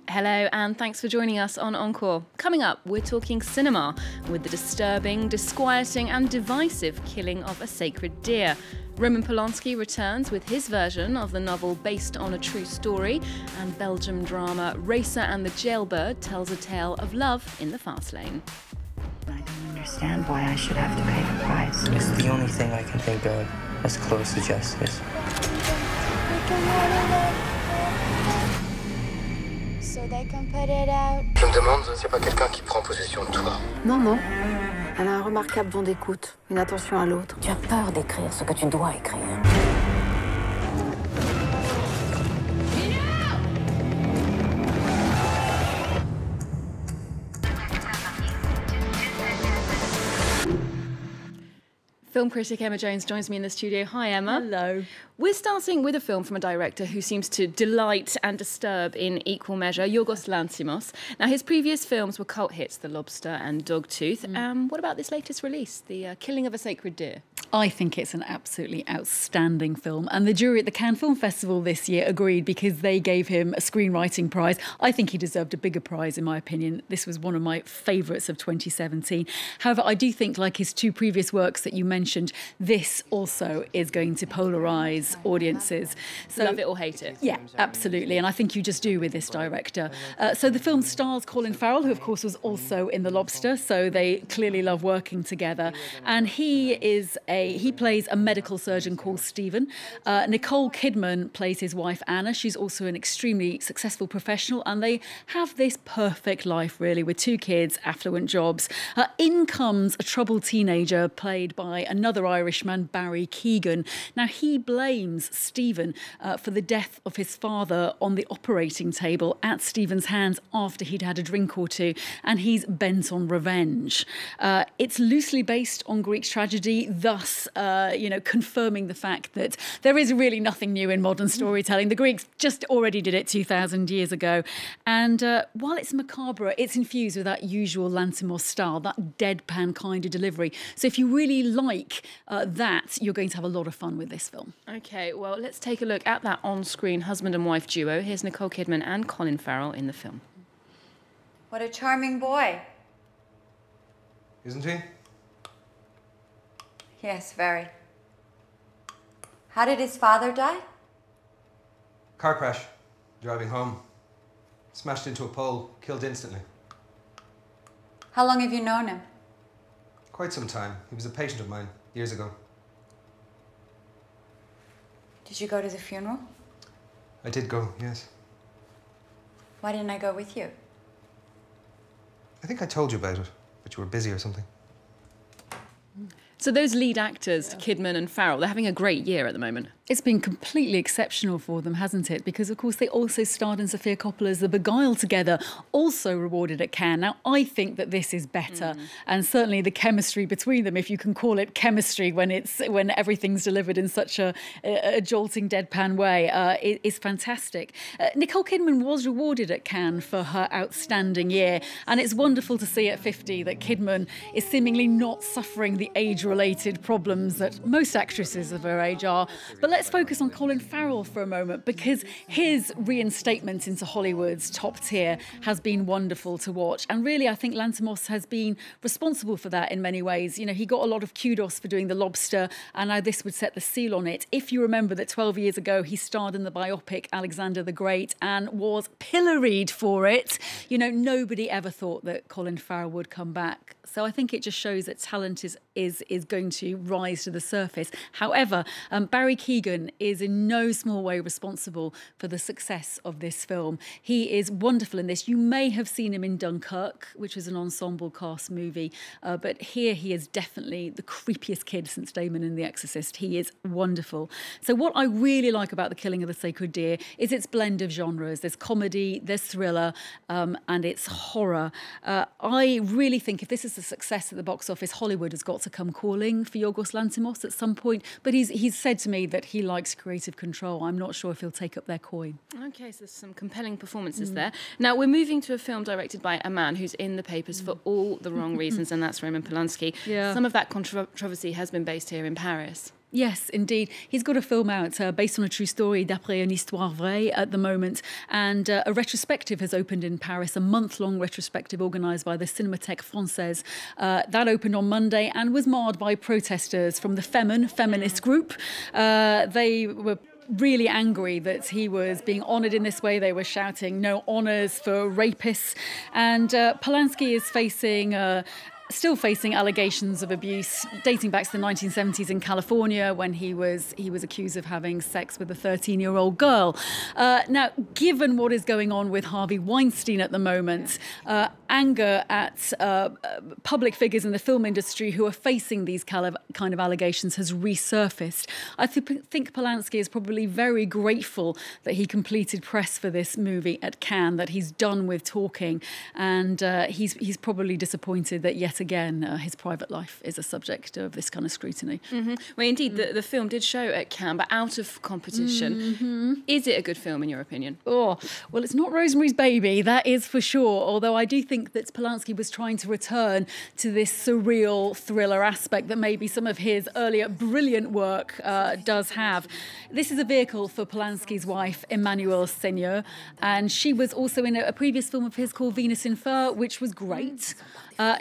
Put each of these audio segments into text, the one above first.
Hello and thanks for joining us on Encore. Coming up, we're talking cinema with the disturbing, disquieting and divisive killing of a sacred deer. Roman Polanski returns with his version of the novel based on a true story, and Belgium drama Racer and the Jailbird tells a tale of love in the fast lane. I don't understand why I should have to pay the price. It's the only thing I can think of as close to justice. So they can put it out. Je me demande s'il n'y a pas quelqu'un qui prend possession de toi. Non, non. Elle a un remarquable don d'écoute, une attention à l'autre. Tu as peur d'écrire ce que tu dois écrire. Film critic Emma Jones joins me in the studio. Hi, Emma. Hello. We're starting with a film from a director who seems to delight and disturb in equal measure, Yorgos Lanthimos. Now, his previous films were cult hits, The Lobster and Dogtooth. What about this latest release, The Killing of a Sacred Deer? I think it's an absolutely outstanding film. And the jury at the Cannes Film Festival this year agreed because they gave him a screenwriting prize. I think he deserved a bigger prize, in my opinion. This was one of my favourites of 2017. However, I do think, like his two previous works that you mentioned, this also is going to polarise audiences. So, love it or hate it? Yeah, absolutely. And I think you just do with this director. So the film stars Colin Farrell, who, of course, was also in The Lobster. So they clearly love working together. And he plays a medical surgeon called Stephen. Nicole Kidman plays his wife, Anna. She's also an extremely successful professional, and they have this perfect life, really, with two kids, affluent jobs. In comes a troubled teenager played by another Irishman, Barry Keoghan. Now, he blames Stephen for the death of his father on the operating table at Stephen's hands after he'd had a drink or two, and he's bent on revenge. It's loosely based on Greek tragedy, thus confirming the fact that there is really nothing new in modern storytelling. The Greeks just already did it 2,000 years ago. And while it's macabre, it's infused with that usual Lanthimos style, that deadpan kind of delivery. So if you really like that, you're going to have a lot of fun with this film. OK, well, let's take a look at that on-screen husband and wife duo. Here's Nicole Kidman and Colin Farrell in the film. What a charming boy. Isn't he? Yes, very. How did his father die? Car crash. Driving home. Smashed into a pole. Killed instantly. How long have you known him? Quite some time. He was a patient of mine years ago. Did you go to the funeral? I did go, yes. Why didn't I go with you? I think I told you about it, but you were busy or something. So those lead actors, Kidman and Farrell, they're having a great year at the moment. It's been completely exceptional for them, hasn't it? Because, of course, they also starred in Sofia Coppola's The Beguiled together, also rewarded at Cannes. Now, I think that this is better. And certainly the chemistry between them, if you can call it chemistry when everything's delivered in such a jolting, deadpan way, is fantastic. Nicole Kidman was rewarded at Cannes for her outstanding year. And it's wonderful to see at 50 that Kidman is seemingly not suffering the age-related problems that most actresses of her age are. But let's focus on Colin Farrell for a moment, because his reinstatement into Hollywood's top tier has been wonderful to watch. And really, I think Lanthimos has been responsible for that in many ways. You know, he got a lot of kudos for doing The Lobster, and now this would set the seal on it. If you remember that 12 years ago, he starred in the biopic Alexander the Great and was pilloried for it. You know, nobody ever thought that Colin Farrell would come back. So I think it just shows that talent is going to rise to the surface. However, Barry Keoghan is in no small way responsible for the success of this film. He is wonderful in this. You may have seen him in Dunkirk, which was an ensemble cast movie, but here he is definitely the creepiest kid since Damon in The Exorcist. He is wonderful. So what I really like about The Killing of the Sacred Deer is its blend of genres. There's comedy, there's thriller, and it's horror. I really think if this is a success at the box office, Hollywood has got to come calling for Yorgos Lanthimos at some point. But he's said to me that he likes creative control. I'm not sure if he'll take up their coin. Okay, so there's some compelling performances there. Now, we're moving to a film directed by a man who's in the papers for all the wrong reasons, and that's Roman Polanski. Yeah. Some of that controversy has been based here in Paris. Yes, indeed. He's got a film out based on a true story, d'après une histoire vraie, at the moment. And a retrospective has opened in Paris, a month-long retrospective organised by the Cinémathèque Française. That opened on Monday and was marred by protesters from the feminist group. They were really angry that he was being honoured in this way. They were shouting no honours for rapists. And Polanski is still facing allegations of abuse dating back to the 1970s in California, when he was accused of having sex with a 13-year-old girl. Now, given what is going on with Harvey Weinstein at the moment, anger at public figures in the film industry who are facing these kind of allegations has resurfaced. I think Polanski is probably very grateful that he completed press for this movie at Cannes, that he's done with talking, and he's probably disappointed that yet again his private life is a subject of this kind of scrutiny. Mm-hmm. Well, indeed, the film did show at Cannes, but out of competition. Mm-hmm. Is it a good film in your opinion? Oh, well, it's not Rosemary's Baby, that is for sure, although I do think that Polanski was trying to return to this surreal thriller aspect that maybe some of his earlier brilliant work does have. This is a vehicle for Polanski's wife, Emmanuelle Seigneur, and she was also in a previous film of his called Venus in Fur, which was great.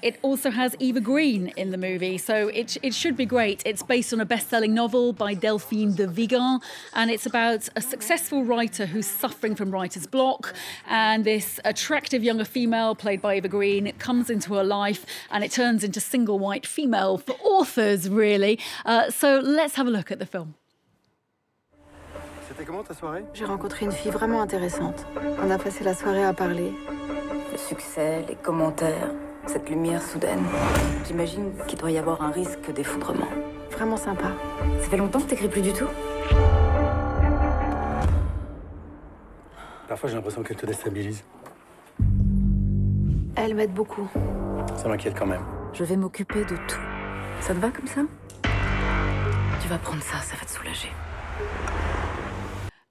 It also has Eva Green in the movie, so it should be great. It's based on a best-selling novel by Delphine de Vigan, and it's about a successful writer who's suffering from writer's block, and this attractive younger female, played by Eva Green, comes into her life, and it turns into single white female for authors, really. So let's have a look at the film. C'était comment ta soirée? J'ai rencontré une fille vraiment intéressante. On a passé la soirée à parler. Le succès, les commentaires, cette lumière soudaine. J'imagine qu'il doit y avoir un risque d'effondrement. Vraiment sympa. Ça fait longtemps que t'écris plus du tout? Parfois, j'ai l'impression qu'elle te déstabilise. Elle m'aide beaucoup. Ça m'inquiète quand même. Je vais m'occuper de tout. Ça te va comme ça? Tu vas prendre ça, ça va te soulager.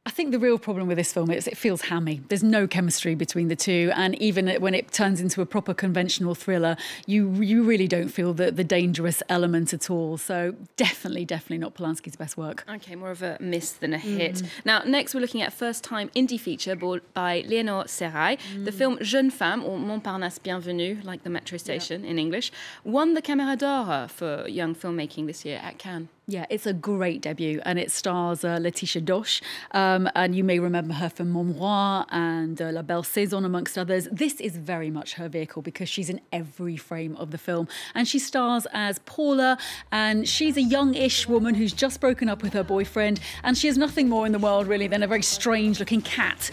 I think the real problem with this film is it feels hammy. There's no chemistry between the two, and even when it turns into a proper conventional thriller, you really don't feel the dangerous element at all. So definitely not Polanski's best work. Okay, more of a miss than a hit. Now, next we're looking at first-time indie feature by Léonore Serrail. The film Jeune Femme, or Montparnasse Bienvenue, like the metro station in English, won the Caméra d'Or for young filmmaking this year at Cannes. Yeah, it's a great debut, and it stars Laetitia Dosch, and you may remember her from Mon Roi and La Belle Saison, amongst others. This is very much her vehicle because she's in every frame of the film, and she stars as Paula, and she's a young-ish woman who's just broken up with her boyfriend, and she has nothing more in the world, really, than a very strange-looking cat.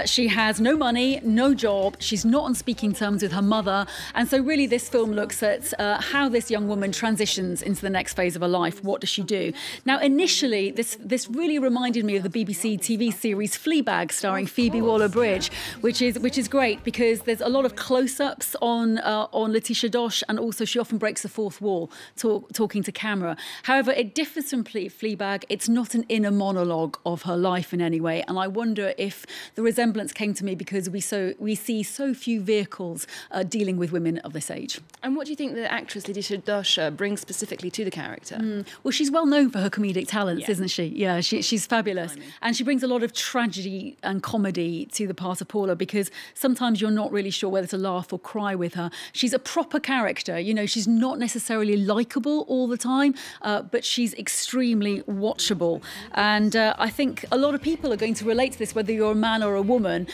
She has no money, no job, she's not on speaking terms with her mother, and so really this film looks at how this young woman transitions into the next phase of her life. What does she do? Now, initially, this really reminded me of the BBC TV series Fleabag, starring Phoebe Waller-Bridge, which is great because there's a lot of close-ups on Laetitia Dosch, and also she often breaks the fourth wall talking to camera. However, it differs from Fleabag. It's not an inner monologue of her life in any way, and I wonder if the resemblance came to me because we see so few vehicles dealing with women of this age. And what do you think the actress Laetitia Dosch brings specifically to the character? Well, she's well known for her comedic talents, isn't she? Yeah, she's fabulous. And she brings a lot of tragedy and comedy to the part of Paula, because sometimes you're not really sure whether to laugh or cry with her. She's a proper character. You know, she's not necessarily likeable all the time, but she's extremely watchable. And I think a lot of people are going to relate to this, whether you're a man or a woman,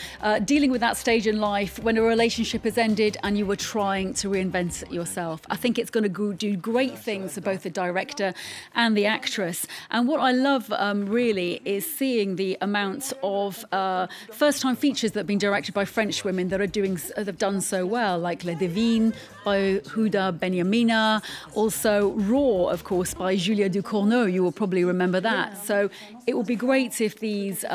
dealing with that stage in life when a relationship has ended and you were trying to reinvent yourself. I think it's going to do great things for both the director and the actress. And what I love really is seeing the amount of first-time features that have been directed by French women that have done so well, like Les Divines by Huda Benyamina, also Raw, of course, by Julia Ducournau. You will probably remember that. So it would be great if these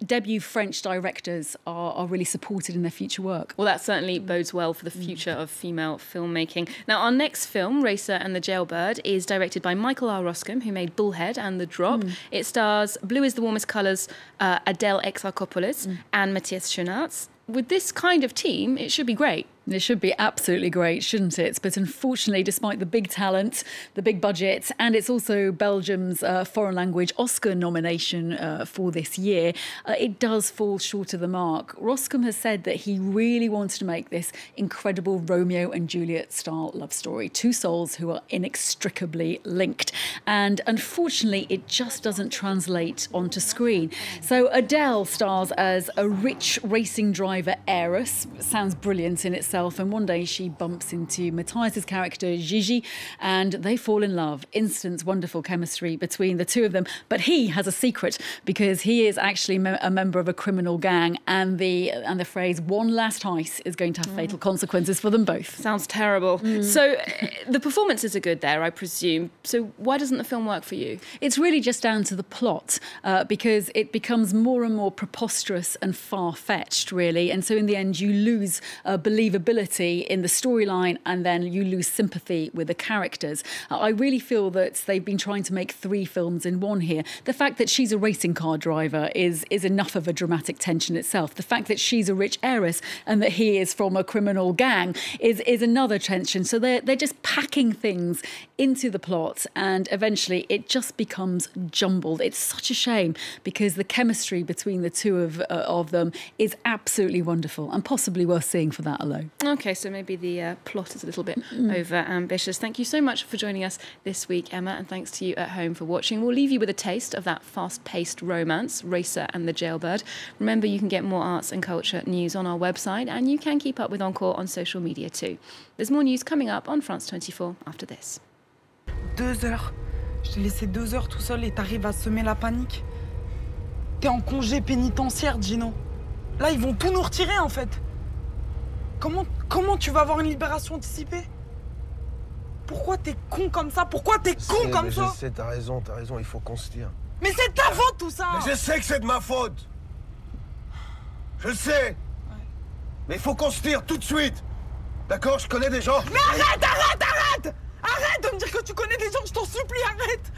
debut French directors are really supported in their future work. Well, that certainly bodes well for the future of female filmmaking. Now, our next film, Racer and the Jailbird, is directed by Michael R. Roscombe, who made Bullhead and The Drop. It stars Blue is the Warmest Colours, Adele Exarchopoulos and Matthias Schoenaerts. With this kind of team, it should be great. It should be absolutely great, shouldn't it? But unfortunately, despite the big talent, the big budget, and it's also Belgium's foreign language Oscar nomination for this year, it does fall short of the mark. Roscombe has said that he really wanted to make this incredible Romeo and Juliet style love story. Two souls who are inextricably linked. And unfortunately, it just doesn't translate onto screen. So Adele stars as a rich racing driver heiress. Sounds brilliant in itself. And one day she bumps into Matthias's character Gigi and they fall in love. Instant wonderful chemistry between the two of them. But he has a secret because he is actually a member of a criminal gang, and the phrase "one last heist" is going to have fatal consequences for them both. Sounds terrible. So the performances are good there, I presume. So why doesn't the film work for you? It's really just down to the plot because it becomes more and more preposterous and far-fetched, really. And so in the end, you lose believability in the storyline, and then you lose sympathy with the characters. I really feel that they've been trying to make three films in one here. The fact that she's a racing car driver is enough of a dramatic tension itself. The fact that she's a rich heiress and that he is from a criminal gang is another tension. So they're just packing things into the plot, and eventually it just becomes jumbled. It's such a shame because the chemistry between the two of them is absolutely wonderful and possibly worth seeing for that alone. OK, so maybe the plot is a little bit over-ambitious. Thank you so much for joining us this week, Emma, and thanks to you at home for watching. We'll leave you with a taste of that fast-paced romance, Racer and the Jailbird. Remember, you can get more arts and culture news on our website, and you can keep up with Encore on social media too. There's more news coming up on France 24 after this. 2 heures. Je t'ai laissé 2 heures tout seul et t'arrives à semer la panique. T'es en congé pénitentiaire, Gino. Là, ils vont tout nous retirer, en fait. Comment tu vas avoir une libération anticipée? Pourquoi t'es con comme ça? Pourquoi t'es con comme ça? Je sais, t'as raison, il faut qu'on se tire. Mais c'est de ta faute tout ça! Mais je sais que c'est de ma faute! Je le sais! Ouais. Mais il faut qu'on se tire tout de suite! D'accord, je connais des gens... Mais arrête! Arrête de me dire que tu connais des gens, je t'en supplie, arrête!